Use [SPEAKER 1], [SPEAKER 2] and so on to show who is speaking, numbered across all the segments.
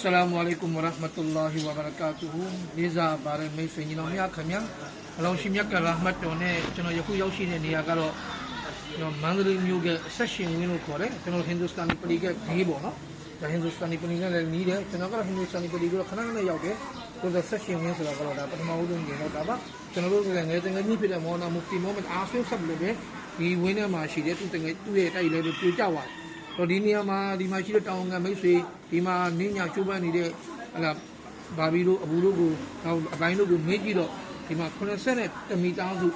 [SPEAKER 1] Assalamualaikum warahmatullahi wabarakatuh. Liza bare mai sai ni long ya khamya. Along shi myak ka rahmat ton ne chono yaku yauk shi ne neya ka ro Mandalay myu ge session win lo khore. Chono Hindustani pali ge bhi bo no. Da Hindustani pali ne le ni de chono ka Hindustani pali ko khana khana yauk ge. To da session win so la ka ro da patama udun ge no da ba. Chono lo ge ngai teng ni phit de Maulana Mufti Muhammad Asif sab le be di win ne ma shi de tu teng tu ye tai le pyu ja wa. တော့ဒီနေရာမှာဒီမှာရှိတဲ့တောင်ငံမိတ်ဆွေဒီမှာနင်းညာချိုးပန်းနေတဲ့ဟလာဘာဘီတို့အဘူတို့ကိုနောက်အပိုင်းတို့ကိုမေးကြည့်တော့ဒီမှာ80နဲ့တမီတောင်းစု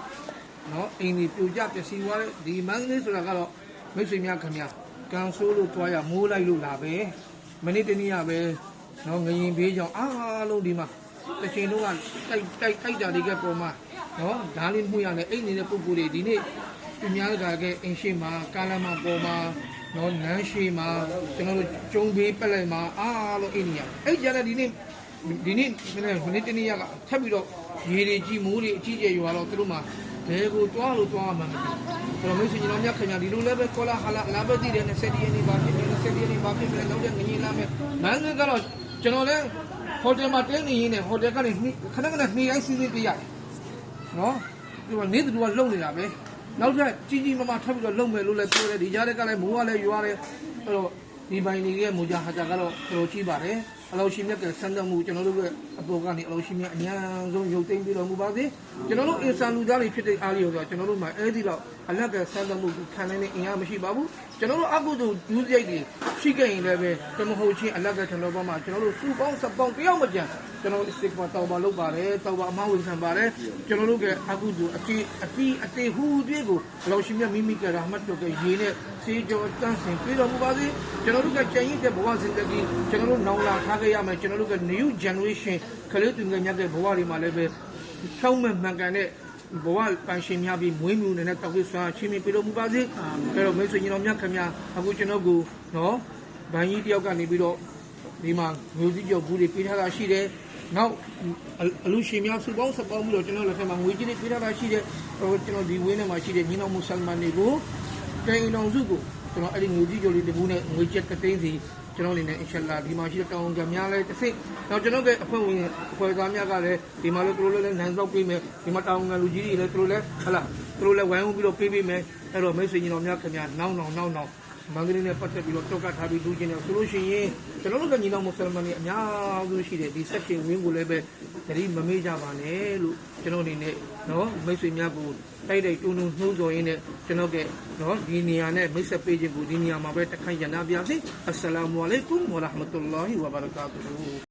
[SPEAKER 1] เนาะအိမ်ကြီးပြိုကျပျက်စီးသွားတဲ့ဒီမန်းကလေးဆိုတာကတော့မိတ်ဆွေများခင်ဗျာကန်ဆိုးလို့တွားရမိုးလိုက်လို့လာပဲမနေ့တနေ့ကပဲเนาะငရင်ဘေးကြောင့်အားလုံးဒီမှာတစ်ချိန်လုံးကတိုက်တာတွေကပေါ်မှာเนาะဓာလေးမှုရနဲ့အိမ်နေတဲ့ပုံကိုယ်တွေဒီနေ့သူများကကအင်းရှိမှာကားလမ်းမှာပေါ်မှာနော်နန်းရှိမှာကျွန်တော်တို့ကျုံဘေးပက်လိုက်မှာအားလုံးအိန္ဒိယအဲ့ကြတဲ့ဒီနေ့မနေ့တနေ့ကထပ်ပြီးတော့ရေတွေကြီးမိုးတွေအကြီးကျယ်ရွာတော့သူတို့မှာဘယ်ကိုတွားလို့တွားမှမသိဘူးကျွန်တော်မိတ်ဆွေကျွန်တော်များခင်ဗျာဒီလိုလည်းပဲကောလာဟာလာပဲတည်တယ်20ရက်နေပါဖြစ်တယ်20ရက်နေပါဖြစ်တယ်နောက်တဲ့ငရင်လာမယ်မန်းကတော့ကျွန်တော်လည်းဟိုတယ်မှာတင်းနေရင်းနဲ့ဟိုတယ်ကနေခဏခဏနှီးရိုင်းစီးစီးပြရတယ်နော်ဒီမှာနေသူကလုံနေတာပဲနောက်ထပ်ကြီးမမထပ်ပြီးတော့လုံမယ်လို့လည်းပြောတယ်ဒီကြားထဲကလည်းမိုးကလည်းရွာတယ်အဲ့တော့ဒီပိုင်းလေးရဲ့မူဂျာဟာတာကတော့တော်ကြီးပါတယ်အလောရှိမြတ်ကဆန်းတော်မူကျွန်တော်တို့ရဲ့အပေါ်ကနေအလောရှိမြတ်အများဆုံးရုပ်သိမ်းပြီးတော်မူပါစေကျွန်တော်တို့အင်ဆာလူသားတွေဖြစ်တဲ့အားလျော်ဆိုတော့ကျွန်တော်တို့မှာအဲ့ဒီတော့အလတ်ကဆန်းတော်မူခံနိုင်တဲ့အင်အားမရှိပါဘူးကျွန်တော်တို့အကုသိုလ်ဒုစရိုက်တွေရှိခဲ့ရင်လည်းပဲတမဟုတ်ချင်းအလတ်ကထံတော်ပေါ်မှာကျွန်တော်တို့စုပေါင်းစပေါင်းတယောက်မကြံကျွန်တော်တို့စစ်ကတောက်ပါလုပ်ပါတယ်တောက်ပါအမဝင်ခံပါတယ်ကျွန်တော်တို့ကအကုသိုလ်အတေဟူတွေကိုအလောရှိမြတ်မိမိကရာမတ်တို့ကရေနဲ့စေကြောတန်းစင်ပြီးတော်မူပါစေကျွန်တော်တို့ကကြံရည်တဲ့ဘဝစဉ်တည်းကျွန်တော်တို့နောင်လာထားခဲ့ရမယ်ကျွန်တော်တို့က new generation ကလေးသူငယ်များတဲ့ဘဝတွေမှာလည်းပဲဖြောင်းမှန်မှန်ကန်တဲ့ဘဝပန်ရှင်များပြီးမွေးမြူနေတဲ့တောက်ပြီးဆွမ်းချင်းမြပြီးတော်မူပါစေအဲ့တော့မိတ်ဆွေညီတော်များခင်ဗျာအခုကျွန်တော်ကိုနော်ဗန်ကြီးတယောက်ကနေပြီးတော့ဒီမှာမျိုးစည်းကြော်ဘူးတွေပေးထားတာရှိတယ်နောက်အလူရှင်များစုပေါင်းစပေါင်းပြီးတော့ကျွန်တော်လက်ထက်မှာငွေကြေးတွေပေးထားတာရှိတယ်ကျွန်တော်ဒီဝင်းထဲမှာရှိတဲ့ညီနောင်မွတ်ဆလမန်တွေကိုတိုင်တော်စုကိုကျွန်တော်အဲ့ဒီငွေကြေးကြော်လေးတပူးနဲ့ငွေကျပ်3သိန်းစီကျွန်တော်အနေနဲ့အင်ရှာလာဒီမှာရှိတဲ့တောင်ကများလဲတစ်စိနောက်ကျွန်တော်ရဲ့အဖွဲ့ဝင်အဖွဲ့သားများကလည်းဒီမှာလည်းသူတို့လည်းနန်းစောက်ပေးမယ်ဒီမှာတောင်ကလူကြီးတွေလည်းသူတို့လည်းဟလာသူတို့လည်းဝိုင်းဝန်းပြီးတော့ပေးမယ်အဲ့တော့မိတ်ဆွေညီတော်များခင်ဗျာနောက်မန္တလေးနဲ့ပတ်သက်ပြီးတော့တောက်ကထားပြီးလူချင်းတယ်ဆိုလို့ရှိရင်ကျွန်တော်တို့ကညီတော်မွတ်ဆလမန်တွေအများဆုံးရှိတယ်ဒီဆက်ရှင်ဝင်းကိုလည်းပဲတတိမမေ့ကြပါနဲ့လို့ကျွန်တော်အနေနဲ့နော်မိတ်ဆွေများကိုတိုက်တွန်းနှိုးဆော်ရင်းနဲ့ကျွန်တော်ကနော်ဒီနေရာနဲ့မိတ်ဆက်ပေးခြင်းကိုဒီနေရာမှာပဲတခိုင်ရနာပြပါစေအစ္စလာမုအလိုင်ကွမ်ဝရဟ်မတုလ္လာဟီဝဘရကာတူဟူ